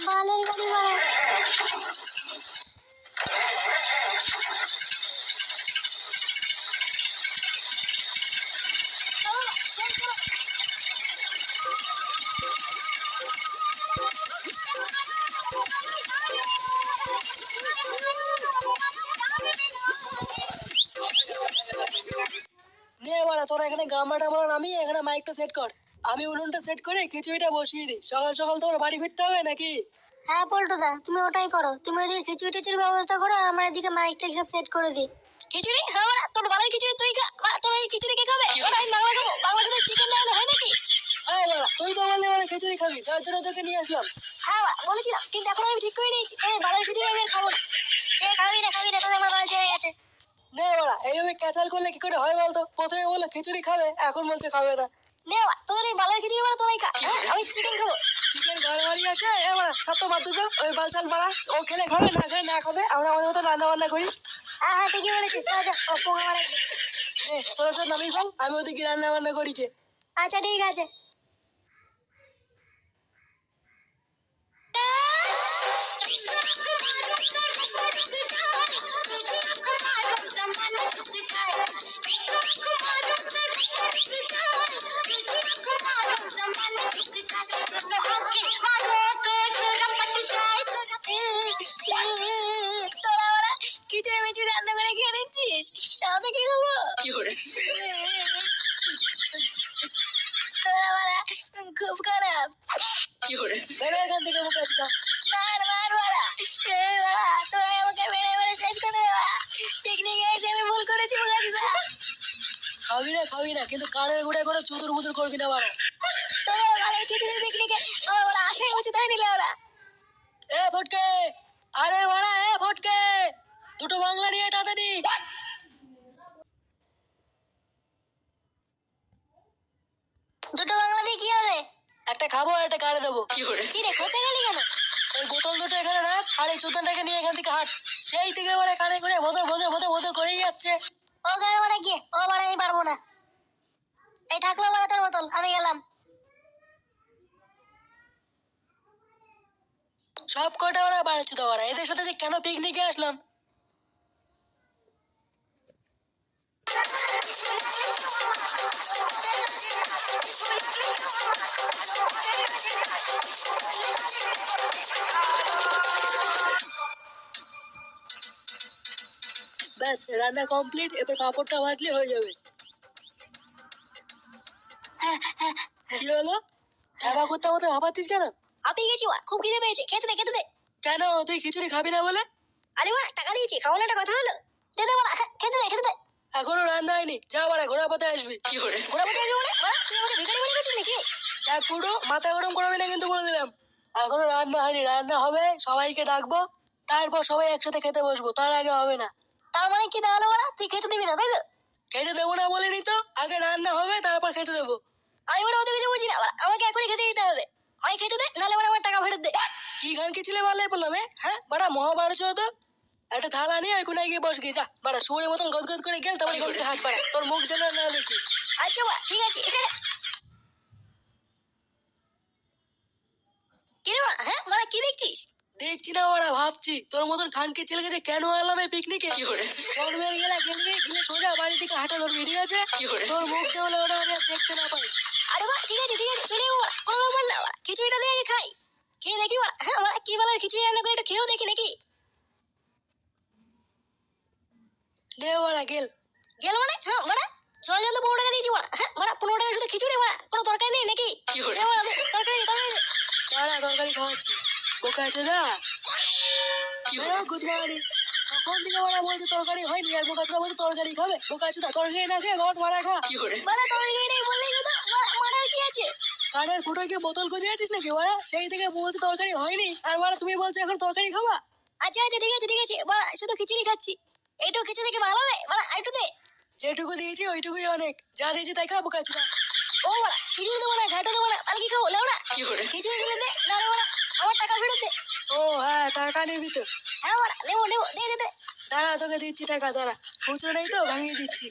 বালের গাড়ি বাড়া। নে বাড়া, তোরা এখানে গামলাটা আমরা নামিয়ে এখানে মাইকটা সেট কর। আমি উনুনটা সেট করে খিচুড়িটা বসিয়ে দিই। সকাল সকাল তোমার বাড়ি ফিরতে হবে নাকি? হ্যাঁ পল্টুদা, তুমি ওটাই করো। তুমি ওইদিকে খিচুড়ি টিচুড়ির ব্যবস্থা করো, আর আমরা এদিকে মাইকটা সব সেট করে দিই। খিচুড়ি? হ্যাঁ বাড়া, তোর বাড়ির খিচুড়ি তুই খা। বাড়া, তোর এই খিচুড়ি কে খাবে? ওরা আমি বাংলা খাবো। বাংলা খেতে চিকেন না হলে হয় নাকি? হ্যাঁ বাড়া, তুই তো বললি ওরা খিচুড়ি খাবি, তার জন্য তোকে নিয়ে আসলাম। হ্যাঁ বাড়া, বলেছিলাম, কিন্তু এখন আমি ঠিক করে নিয়েছি তোর এই বাড়ির খিচুড়ি আমি আর খাবো না। খাবি না তোদের আমার বাড়ি চলে গেছে। নে বাড়া, এইভাবে ক্যাচাল করলে কি করে হয় বলতো? প্রথমে বললো খিচুড়ি খাবে, এখন বলছে খাবে না। নে বাড়া, তোর এই বালের খিচুড়ি বাড়া তোরাই খা। আমি চিকেন খাবো। চিকেন ঘরে বাড়ি আসে এবার সব তো বাদ দিত। ওই বালচাল বাড়া, ও খেলে খাবে, না খেলে না খাবে। আমরা আমাদের মতো রান্না বান্না করি। হ্যাঁ হ্যাঁ ঠিকই বলেছিস। চল চল, ও পোঙা মারা। তোরা তো নামিয়ে ফেল, আমি ওদিকে রান্না বান্না করি কে। আচ্ছা ঠিক আছে। তোরা ওরা খিচুড়ি মিচুড়ি রান্না করে খেয়ে নিচ্ছিস, আমি কি খাবো? তোরা ওরা খুব খারাপ। বেরো এখান থেকে, মুখে আসতাম। মার মার বাড়া, এই বাড়া, তোরা আমাকে মেরে মেরে শেষ করে দে বাড়া। পিকনিকে এসে আমি ভুল করেছি বুঝাচ্ছিস। খাবি না কিন্তু কানের গুড়ে করে চুদুর বুদুর করবি না বাড়া। তোরা বালের খিচুড়ি পিকনিকে আমার ওরা আশাই উচিত হয় নিলে ওরা। এ ফটকে, আরে বাড়া, এ ফটকে, দুটো বাংলা নিয়ে তাড়াতাড়ি। দুটো বাংলা দিয়ে কি হবে? একটা খাবো আর একটা কারে দেবো। কি রে, খোঁচা গেলি কেন? এই বোতল দুটো এখানে রাখ, আর এই চোদনটাকে নিয়ে এখান থেকে হাট। সেই থেকে মানে কানে করে বোতল করেই যাচ্ছে। ও গাড়ি মারা গিয়ে, ও মারা আমি পারবো না। এই থাকলো মারা তোর বোতল, আমি গেলাম। সব কটা ওরা বাড়াচ্ছি তো ওরা, এদের সাথে যে কেন পিকনিকে আসলাম। ব্যাস, রান্না কমপ্লিট। এবার পাঁপড়টা ভাজলে হয়ে যাবে। কি হলো? চাপা করতে মতো ভাবাচ্ছিস কেন? আপনি গেছি ওয়া, খুব খিদে পেয়েছে, খেতে দে খেতে দে। কেন তুই খিচুড়ি খাবি না বলে? আরে ওয়া, টাকা দিয়েছি, খাওয়ানো একটা কথা হলো। দে দে বাড়া, খেতে দে খেতে দে। এখনো রান্না হয়নি, যা বাড়া, ঘোড়া পথে আসবি। ঘোরা পথে আসবে মানে? বাড়া, তুই আমাকে ভিখারি মনে করছিস নাকি? এক পুরো মাথা গরম করবি না কিন্তু, বলে দিলাম। এখনো রান্না হয়নি, রান্না হবে, সবাইকে ডাকবো, তারপর সবাই একসাথে খেতে বসবো, তার আগে হবে না। তার মানে কি দাঁড়ালো বাড়া, তুই খেতে দিবি না তাই তো? খেতে দেবো না বলিনি তো, আগে রান্না হবে তারপর খেতে দেবো। আমি বড় অত কিছু বুঝি না বাড়া, আমাকে এখনই খেতে দিতে হবে। আমি খেতে দে, নাহলে বাড়া আমার টাকা ফেরত দে। কি গান কি ছিলে বললে বললাম? হ্যাঁ বাড়া, মহাভারত হতো। একটা থালা নিয়ে কোনায় গিয়ে বস গিয়ে, যা বাড়া, শুয়ে মতন গদগদ করে গেল, তারপরে এখান থেকে হাট বাড়া, তোর মুখ যেন না দেখি। আচ্ছা বাড়া, ঠিক আছে। কি রে বাড়া, হ্যাঁ বাড়া, কি দেখছিস? দেখছি না ওরা, ভাবছি তোর মতন খানকে ছেলেকে যে কেন এলাম এই পিকনিকে। জন্মের গেলে গেলবি, গেলে সোজা বাড়ি থেকে হাঁটা ধরবি, ঠিক আছে? তোর মুখ যেমন ওটা আমি আর দেখতে না পাই। আরে বাড়া, ঠিক আছে চলে যাবো বাড়া, কোনো ব্যাপার না বাড়া। খিচুড়িটা দিয়ে আগে খাই, খেয়ে দেখি বাড়া। হ্যাঁ বাড়া, কি বলার খিচুড়ি রান্না করে একটু খেয়েও দেখি নাকি। দে ওরা গেল। গেল মানে? হ্যাঁ বাড়া, জল জল তো 15 টাকা দিয়েছি বাড়া। হ্যাঁ বাড়া, 15 টাকা শুধু খিচুড়ি বাড়া, কোনো তরকারি নেই নাকি? দে বাড়া, তরকারি দে। তারা তরকারি খাওয়াচ্ছি, বোকা আছে না? Good morning. তখন থেকে ওরা বলছে তরকারি হয়নি, আর বোকা চোদা বলছে তরকারি খাবে। বোকা চোদা তরকারি না খেয়ে গছ মারা খা। বাড়া, তরকারি নেই বললেই হতো, মারার কি আছে? কানের ফুটো কি বোতল খুঁজে আছিস নাকি ওরা? সেই থেকে বলছে তরকারি হয়নি, আর ওরা তুমি বলছো এখন তরকারি খাবা। আচ্ছা আচ্ছা, ঠিক আছে বাড়া, শুধু খিচুড়ি খাচ্ছি। এইটুকু খিচুড়ি কি ভালো হবে বাড়া? একটু দে। যেটুকু দিয়েছি ওইটুকুই অনেক, যা দিয়েছি তাই খা, বোকা চোদা। ও বাড়া, খিচুড়ি দেবো না, ঘাটও দেবো না, তাহলে কি খাবো লেওড়া? খিচুড়ি দিলে দে, না রে বাড়া, আমার টাকা ফেরত দে। ও হ্যাঁ, টাকা নিবি তো? হ্যাঁ বাড়া, নেবো, দে দে দে। দাঁড়া, তোকে দিচ্ছি টাকা, দাঁড়া। খুচরো নেই তো, ভাঙিয়ে দিচ্ছি।